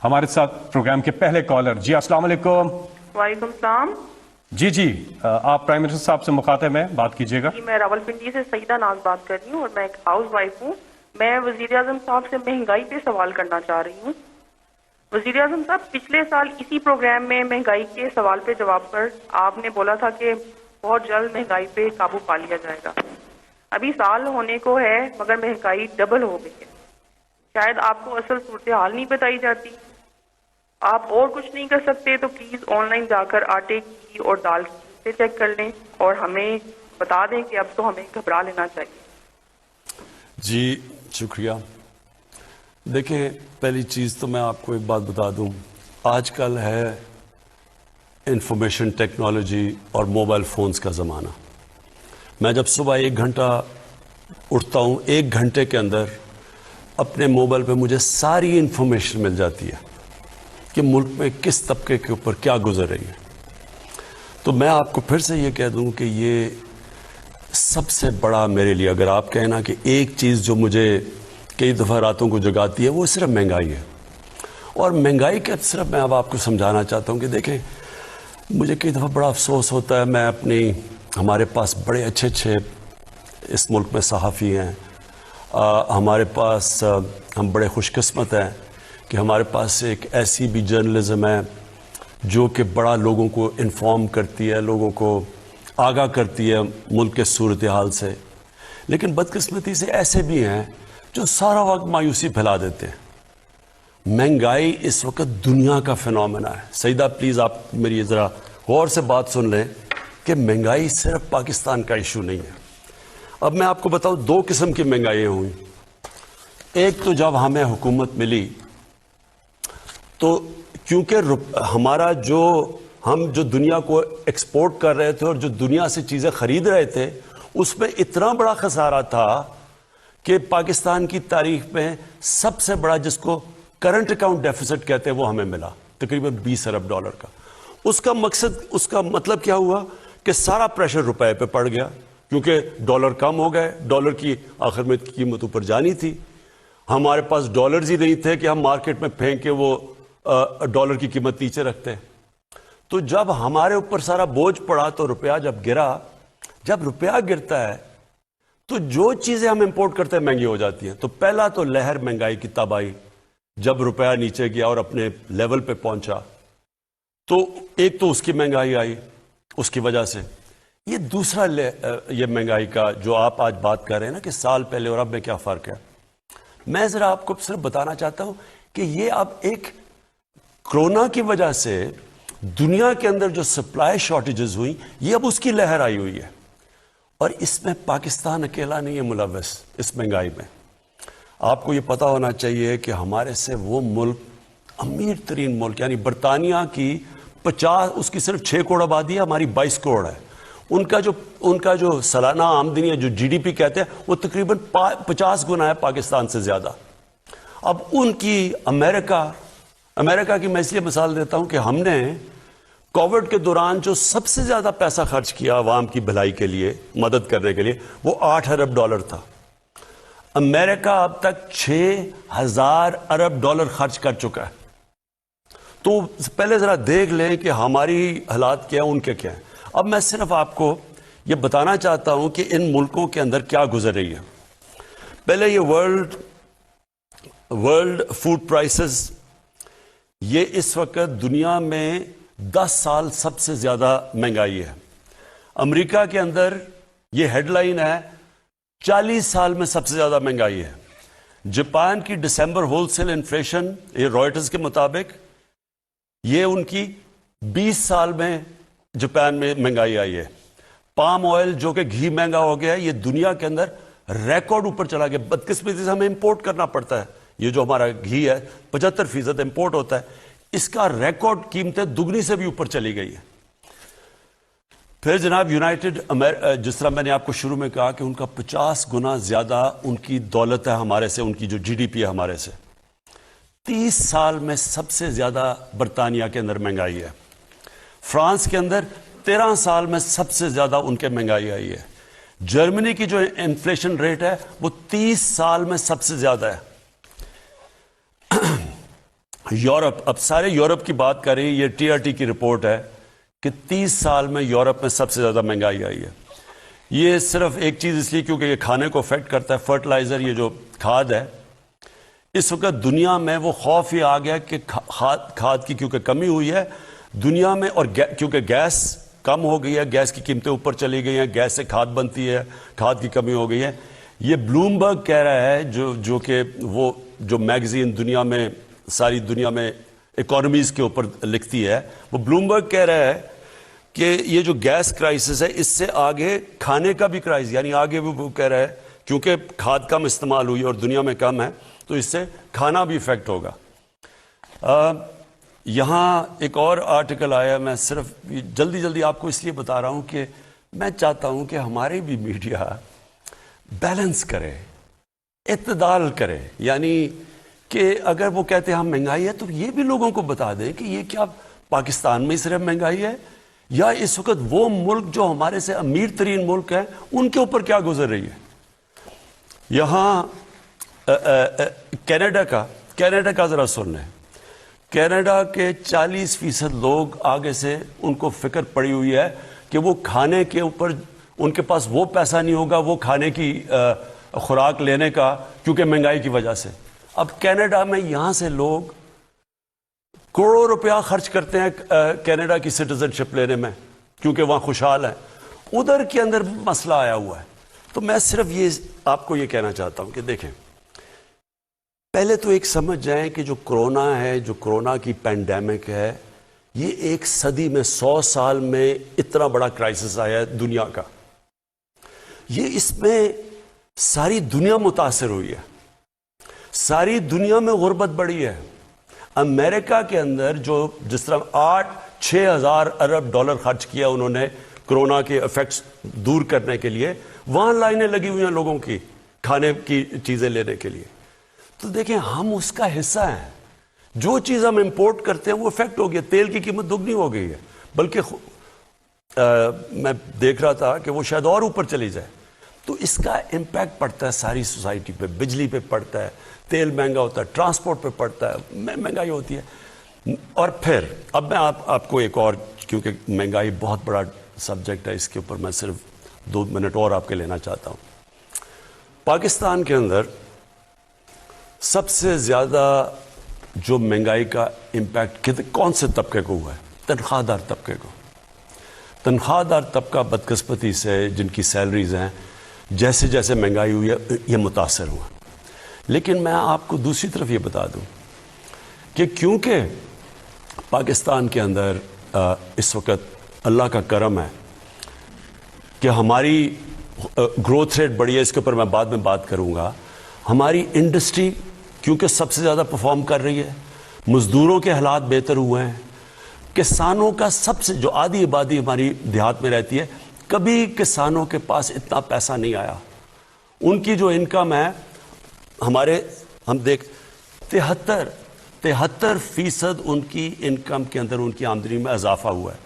ہمارے ساتھ پروگرام کے پہلے کالر. جی السلام علیکم. وعلیکم السلام. جی آپ پرائم منسٹر صاحب سے مخاطب ہیں, بات کیجیے گا. جی میں راولپنڈی سے سعیدہ ناز بات کر رہی ہوں اور میں ایک ہاؤس وائف ہوں. میں وزیر اعظم صاحب سے مہنگائی پہ سوال کرنا چاہ رہی ہوں. وزیر اعظم صاحب, پچھلے سال اسی پروگرام میں مہنگائی کے سوال پہ جواب پر آپ نے بولا تھا کہ بہت جلد مہنگائی پہ قابو پا لیا جائے گا. ابھی سال ہونے کو ہے مگر مہنگائی ڈبل ہو گئی ہے. شاید آپ کو اصل صورتحال نہیں بتائی جاتی. آپ اور کچھ نہیں کر سکتے تو پلیز آن لائن جا کر آٹے کی اور دال کی سے چیک کر لیں اور ہمیں بتا دیں کہ اب تو ہمیں گھبرا لینا چاہیے. جی شکریہ. دیکھیں, پہلی چیز تو میں آپ کو ایک بات بتا دوں. آج کل ہے انفارمیشن ٹیکنالوجی اور موبائل فونز کا زمانہ. میں جب صبح 1 گھنٹہ اٹھتا ہوں, 1 گھنٹے کے اندر اپنے موبائل پہ مجھے ساری انفارمیشن مل جاتی ہے کہ ملک میں کس طبقے کے اوپر کیا گزر رہی ہے. تو میں آپ کو پھر سے یہ کہہ دوں کہ یہ سب سے بڑا میرے لیے, اگر آپ کہنا کہ ایک چیز جو مجھے کئی دفعہ راتوں کو جگاتی ہے, وہ صرف مہنگائی ہے. اور مہنگائی کا صرف میں اب آپ کو سمجھانا چاہتا ہوں کہ دیکھیں, مجھے کئی دفعہ بڑا افسوس ہوتا ہے. ہمارے پاس بڑے اچھے اس ملک میں صحافی ہیں. ہمارے پاس ہم بڑے خوش قسمت ہیں کہ ہمارے پاس ایک ایسی بھی جرنلزم ہے جو کہ بڑا لوگوں کو انفارم کرتی ہے, لوگوں کو آگاہ کرتی ہے ملک کے صورتحال سے. لیکن بدقسمتی سے ایسے بھی ہیں جو سارا وقت مایوسی پھیلا دیتے ہیں. مہنگائی اس وقت دنیا کا فنومینا ہے. سعیدہ پلیز آپ میری ذرا غور سے بات سن لیں کہ مہنگائی صرف پاکستان کا ایشو نہیں ہے. اب میں آپ کو بتاؤں 2 قسم کی مہنگائیاں ہوئیں. ایک تو جب ہمیں حکومت ملی تو کیونکہ ہمارا ہم جو دنیا کو ایکسپورٹ کر رہے تھے اور جو دنیا سے چیزیں خرید رہے تھے, اس میں اتنا بڑا خسارہ تھا کہ پاکستان کی تاریخ میں سب سے بڑا, جس کو کرنٹ اکاؤنٹ ڈیفیسٹ کہتے ہیں, وہ ہمیں ملا تقریباً $20 ارب کا. اس کا مطلب کیا ہوا کہ سارا پریشر روپے پہ پڑ گیا کیونکہ ڈالر کم ہو گئے. ڈالر کی آخر میں قیمت اوپر جانی تھی. ہمارے پاس ڈالرز ہی نہیں تھے کہ ہم مارکیٹ میں پھینک کے وہ ڈالر کی قیمت نیچے رکھتے. تو جب ہمارے اوپر سارا بوجھ پڑا تو روپیہ جب گرا, جب روپیہ گرتا ہے تو جو چیزیں ہم امپورٹ کرتے ہیں مہنگی ہو جاتی ہیں. تو پہلا تو لہر مہنگائی کی تب آئی جب روپیہ نیچے گیا اور اپنے لیول پہ پہنچا. تو ایک تو اس کی مہنگائی آئی اس کی وجہ سے. یہ دوسرا یہ مہنگائی کا جو آپ آج بات کر رہے ہیں نا کہ سال پہلے اور اب میں کیا فرق ہے, میں ذرا آپ کو صرف بتانا چاہتا ہوں کہ یہ اب ایک کرونا کی وجہ سے دنیا کے اندر جو سپلائی شارٹیجز ہوئی, یہ اب اس کی لہر آئی ہوئی ہے. اور اس میں پاکستان اکیلا نہیں ہے ملوث اس مہنگائی میں. آپ کو یہ پتا ہونا چاہیے کہ ہمارے سے وہ ملک, امیر ترین ملک یعنی برطانیہ کی 50, اس کی صرف 6 کروڑ آبادی ہے, ہماری 22 کروڑ ہے. ان کا جو سالانہ آمدنی ہے, جو GDP کہتے ہیں, وہ تقریباً 50 گنا ہے پاکستان سے زیادہ. اب ان کی امریکہ کی میں اس لیے مثال دیتا ہوں کہ ہم نے کووڈ کے دوران جو سب سے زیادہ پیسہ خرچ کیا عوام کی بھلائی کے لیے, مدد کرنے کے لیے, وہ $8 ارب تھا. امریکہ اب تک $6,000 ارب خرچ کر چکا ہے. تو پہلے ذرا دیکھ لیں کہ ہماری حالات کیا ہیں, ان کے کیا ہیں. اب میں صرف آپ کو یہ بتانا چاہتا ہوں کہ ان ملکوں کے اندر کیا گزر رہی ہے. پہلے یہ ورلڈ فوڈ پرائسز, یہ اس وقت دنیا میں 10 سال سب سے زیادہ مہنگائی ہے. امریکہ کے اندر یہ ہیڈ لائن ہے 40 سال میں سب سے زیادہ مہنگائی ہے. جاپان کی دسمبر ہول سیل انفلیشن, یہ رائٹرز کے مطابق, یہ ان کی 20 سال میں جاپان میں مہنگائی آئی ہے. پام آئل جو کہ گھی مہنگا ہو گیا ہے, یہ دنیا کے اندر ریکارڈ اوپر چلا گیا. بدقسمتی سے ہمیں امپورٹ کرنا پڑتا ہے. یہ جو ہمارا گھی ہے 75% امپورٹ ہوتا ہے. اس کا ریکارڈ قیمتیں دگنی سے بھی اوپر چلی گئی ہے. پھر جناب جس طرح میں نے آپ کو شروع میں کہا کہ ان کا 50 گنا زیادہ ان کی دولت ہے ہمارے سے, ان کی جو GDP ہے ہمارے سے. 30 سال میں سب سے زیادہ برطانیہ کے اندر مہنگائی ہے. فرانس کے اندر 13 سال میں سب سے زیادہ ان کے مہنگائی آئی ہے. جرمنی کی جو انفلیشن ریٹ ہے وہ 30 سال میں سب سے زیادہ ہے. یورپ، اب سارے یورپ کی بات کریں، یہ ٹی آر ٹی کی رپورٹ ہے کہ 30 سال میں یورپ میں سب سے زیادہ مہنگائی آئی ہے. یہ صرف ایک چیز اس لیے کیونکہ یہ کھانے کو افیکٹ کرتا ہے، فرٹیلائزر، یہ جو کھاد ہے. اس وقت دنیا میں وہ خوف ہی آ گیا کہ کھاد کی کیونکہ کمی ہوئی ہے دنیا میں، اور کیونکہ گیس کم ہو گئی ہے، گیس کی قیمتیں اوپر چلی گئی ہیں، گیس سے کھاد بنتی ہے، کھاد کی کمی ہو گئی ہے. یہ بلومبرگ کہہ رہا ہے، جو کہ وہ جو میگزین دنیا میں ساری دنیا میں اکانومیز کے اوپر لکھتی ہے، وہ بلومبرگ کہہ رہا ہے کہ یہ جو گیس کرائسس ہے اس سے آگے کھانے کا بھی کرائسس، یعنی آگے وہ کہہ رہا ہے کیونکہ کھاد کم استعمال ہوئی اور دنیا میں کم ہے تو اس سے کھانا بھی افیکٹ ہوگا. یہاں ایک اور آرٹیکل آیا، میں صرف جلدی آپ کو اس لیے بتا رہا ہوں کہ میں چاہتا ہوں کہ ہمارے بھی میڈیا بیلنس کرے، اعتدال کرے. یعنی کہ اگر وہ کہتے ہیں ہم مہنگائی ہے تو یہ بھی لوگوں کو بتا دیں کہ یہ کیا پاکستان میں صرف مہنگائی ہے یا اس وقت وہ ملک جو ہمارے سے امیر ترین ملک ہیں ان کے اوپر کیا گزر رہی ہے. یہاں کینیڈا کا ذرا سن لیں. کینیڈا کے 40% لوگ آگے سے ان کو فکر پڑی ہوئی ہے کہ وہ کھانے کے اوپر ان کے پاس وہ پیسہ نہیں ہوگا وہ کھانے کی خوراک لینے کا، کیونکہ مہنگائی کی وجہ سے. اب کینیڈا میں یہاں سے لوگ کروڑوں روپیہ خرچ کرتے ہیں کینیڈا کی سٹیزن شپ لینے میں کیونکہ وہاں خوشحال ہیں. ادھر کے اندر مسئلہ آیا ہوا ہے. تو میں صرف یہ آپ کو یہ کہنا چاہتا ہوں کہ دیکھیں، پہلے تو ایک سمجھ جائیں کہ جو کرونا ہے، جو کرونا کی پینڈیمک ہے، یہ ایک صدی میں 100 سال میں اتنا بڑا کرائسس آیا ہے دنیا کا. یہ اس میں ساری دنیا متاثر ہوئی ہے، ساری دنیا میں غربت بڑھی ہے. امریکہ کے اندر جو جس طرح 6,000 ارب ڈالر خرچ کیا انہوں نے کرونا کے ایفیکٹس دور کرنے کے لیے، وہاں لائنیں لگی ہوئی ہیں لوگوں کی کھانے کی چیزیں لینے کے لیے. تو دیکھیں ہم اس کا حصہ ہیں. جو چیز ہم امپورٹ کرتے ہیں وہ افیکٹ ہو گیا. تیل کی قیمت دگنی ہو گئی ہے، بلکہ میں دیکھ رہا تھا کہ وہ شاید اور اوپر چلی جائے. تو اس کا امپیکٹ پڑتا ہے ساری سوسائٹی پہ. بجلی پہ پڑتا ہے، تیل مہنگا ہوتا ہے، ٹرانسپورٹ پہ پڑتا ہے، مہنگائی ہوتی ہے. اور پھر اب میں آپ کو ایک اور، کیونکہ مہنگائی بہت بڑا سبجیکٹ ہے، اس کے اوپر میں صرف 2 منٹ اور آپ کے لینا چاہتا ہوں. پاکستان کے اندر سب سے زیادہ جو مہنگائی کا امپیکٹ کون سے طبقے کو ہوا ہے؟ تنخواہ دار طبقے کو. تنخواہ دار طبقہ بدقسمتی سے جن کی سیلریز ہیں، جیسے جیسے مہنگائی ہوئی ہے یہ متاثر ہوا. لیکن میں آپ کو دوسری طرف یہ بتا دوں کہ کیونکہ پاکستان کے اندر اس وقت اللہ کا کرم ہے کہ ہماری گروتھ ریٹ بڑی ہے، اس کے اوپر میں بعد میں بات کروں گا. ہماری انڈسٹری کیونکہ سب سے زیادہ پرفارم کر رہی ہے، مزدوروں کے حالات بہتر ہوئے ہیں، کسانوں کا سب سے جو آدھی آبادی ہماری دیہات میں رہتی ہے، کبھی کسانوں کے پاس اتنا پیسہ نہیں آیا. ان کی جو انکم ہے ہم دیکھ 73% ان کی انکم کے اندر ان کی آمدنی میں اضافہ ہوا ہے.